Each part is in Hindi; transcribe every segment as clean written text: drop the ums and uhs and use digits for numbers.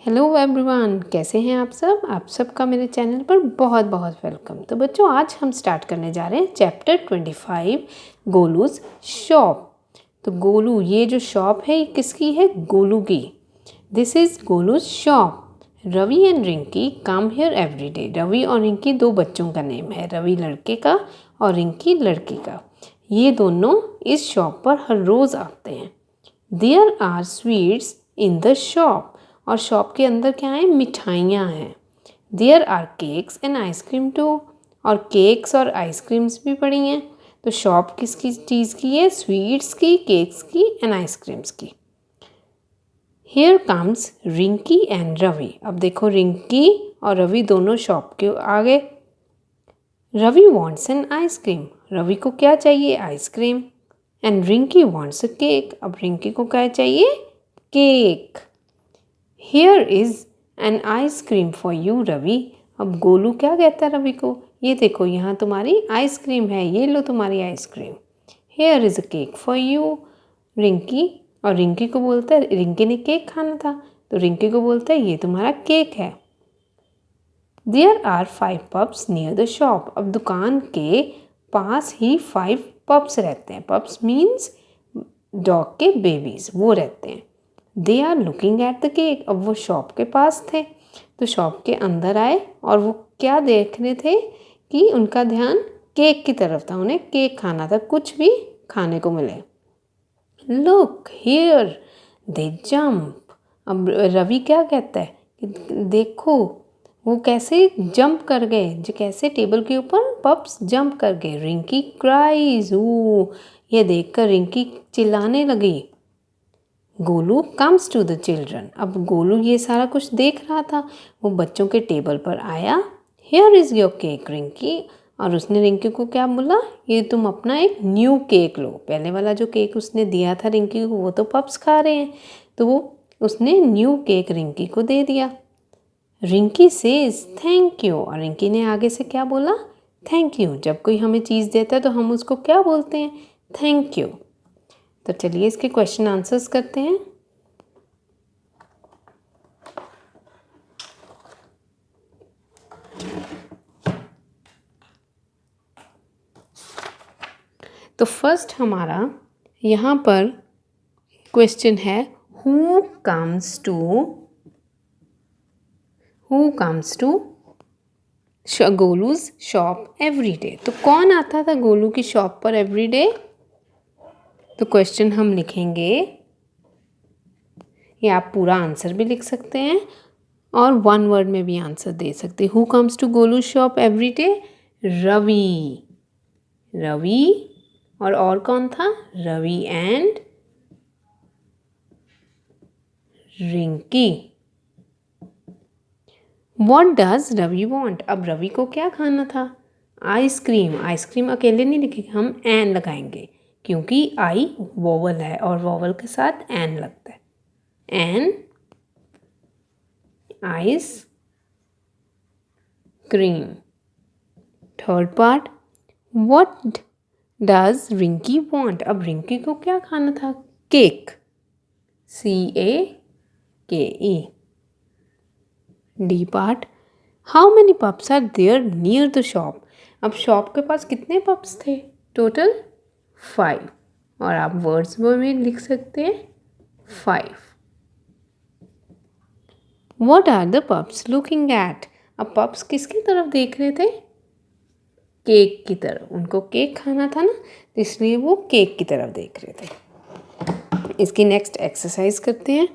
हेलो एवरीवन, कैसे हैं आप सबका मेरे चैनल पर बहुत बहुत वेलकम। तो बच्चों, आज हम स्टार्ट करने जा रहे हैं चैप्टर 25 गोलूज शॉप। तो गोलू, ये जो शॉप है ये किसकी है? गोलू की। This is Golu's shop. Ravi and Rinki come here every day. Ravi और रिंकी दो बच्चों का नेम है, रवि लड़के का और रिंकी लड़की का। ये दोनों इस शॉप पर हर रोज़ आते हैं। There are sweets in the shop. और शॉप के अंदर क्या है? मिठाइयाँ हैं। There are cakes and ice cream too. और केक्स और आइसक्रीम्स भी पड़ी हैं। तो शॉप किसकी चीज़ की है? स्वीट्स की, केक्स की एंड आइसक्रीम्स की। Here comes Rinki and Ravi. अब देखो, रिंकी और रवि दोनों शॉप के आ गए। Ravi wants an ice cream. Ravi को क्या चाहिए? Ice cream. And Rinki wants a cake. अब रिंकी को क्या चाहिए? Cake. Here is an ice cream for you Ravi. अब गोलू क्या कहता है रवि को? ये देखो, यहाँ तुम्हारी आइसक्रीम है, ये लो तुम्हारी ice cream. Here is a cake for you Rinki. और रिंकी को बोलता है, रिंकी ने केक खाना था तो रिंकी को बोलता है ये तुम्हारा केक है। There are 5 pups near the shop. अब दुकान के पास ही 5 पप्स रहते हैं। पप्स मीन्स डॉग के बेबीज, वो रहते हैं। They are looking at the cake. अब वो शॉप के पास थे तो शॉप के अंदर आए और वो क्या देख रहे थे कि उनका ध्यान केक की तरफ था। उन्हें केक खाना था, कुछ भी खाने को मिले। Look here they jump. अब रवि क्या कहता है कि देखो वो कैसे जंप कर गए, जो कैसे टेबल के ऊपर पप्स जंप कर गए। रिंकी क्राइज, ओ ये देखकर रिंकी चिल्लाने लगी। Golu comes to the children. अब गोलू ये सारा कुछ देख रहा था, वो बच्चों के टेबल पर आया। Here is your cake Rinki. और उसने रिंकी को क्या बोला? ये तुम अपना एक न्यू केक लो। पहले वाला जो केक उसने दिया था रिंकी को वो तो पप्स खा रहे हैं, तो वो उसने न्यू केक रिंकी को दे दिया। Rinki says thank you. और रिंकी ने आगे से क्या बोला? Thank you. जब कोई हमें चीज़ देता है तो हम उसको क्या बोलते हैं? Thank you. तो चलिए इसके क्वेश्चन आंसर्स करते हैं। तो फर्स्ट हमारा यहाँ पर क्वेश्चन है, who comes to Golu's shop every day. तो कौन आता था गोलू की शॉप पर एवरी डे? तो क्वेश्चन हम लिखेंगे, या आप पूरा आंसर भी लिख सकते हैं और वन वर्ड में भी आंसर दे सकते हैं। Who comes to Golu shop every day? Ravi. Ravi और कौन था? Ravi and Rinki. What does Ravi want? अब रवि को क्या खाना था? आइसक्रीम। आइसक्रीम अकेले नहीं लिखेंगे, हम एन लगाएंगे क्योंकि आई वोवल है और वोवल के साथ एन लगता है। An ice cream. Third part, what does Rinki want? अब रिंकी को क्या खाना था? Cake. CAKE। D part, how many pups are there near the shop? अब शॉप के पास कितने पप्स थे? टोटल 5। और आप वर्ड्स में लिख सकते हैं 5। What are the pups looking at? अब पप्स किसकी तरफ देख रहे थे? केक की तरफ। उनको केक खाना था ना, तो इसलिए वो केक की तरफ देख रहे थे। इसकी नेक्स्ट एक्सरसाइज करते हैं।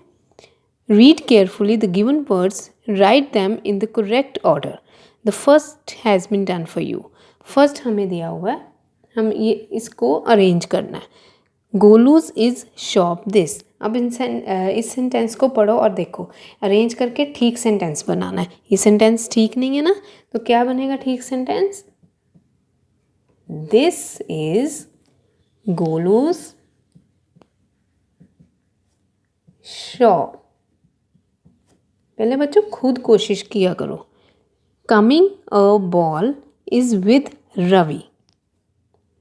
Read carefully the given words, write them in the correct order. The first has been done for you. First हमें दिया हुआ है, हम ये इसको अरेंज करना है। Golu's is shop this. अब इस सेंटेंस को पढ़ो और देखो, अरेंज करके ठीक सेंटेंस बनाना है। ये सेंटेंस ठीक नहीं है ना, तो क्या बनेगा ठीक sentence? This is Golu's shop. पहले बच्चों खुद कोशिश किया करो। Coming a ball is with Ravi.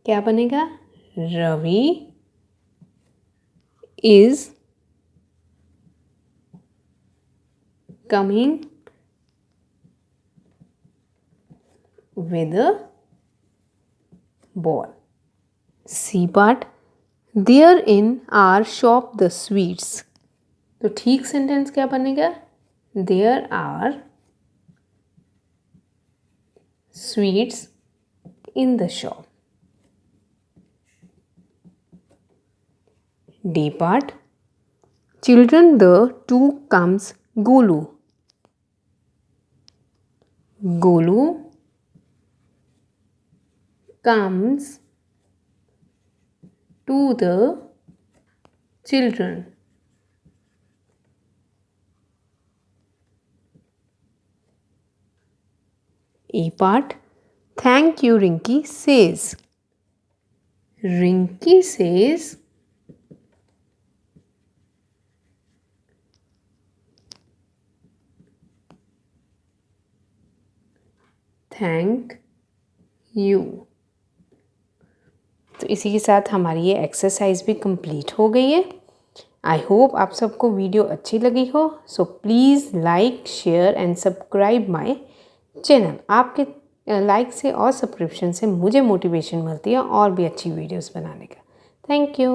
क्या बनेगा? Ravi is coming with a ball. C part, therein are shop the sweets. तो ठीक सेंटेंस क्या बनेगा? There are sweets in the shop. D part, children the two comes Golu. Golu comes to the children. E part, thank you Rinky says. Rinky says thank you. तो इसी के साथ हमारी ये एक्सरसाइज भी कंप्लीट हो गई है। आई होप आप सबको वीडियो अच्छी लगी हो। So please like share and subscribe my channel. आपके लाइक से और सब्सक्रिप्शन से मुझे मोटिवेशन मिलती है और भी अच्छी वीडियोस बनाने का। Thank you.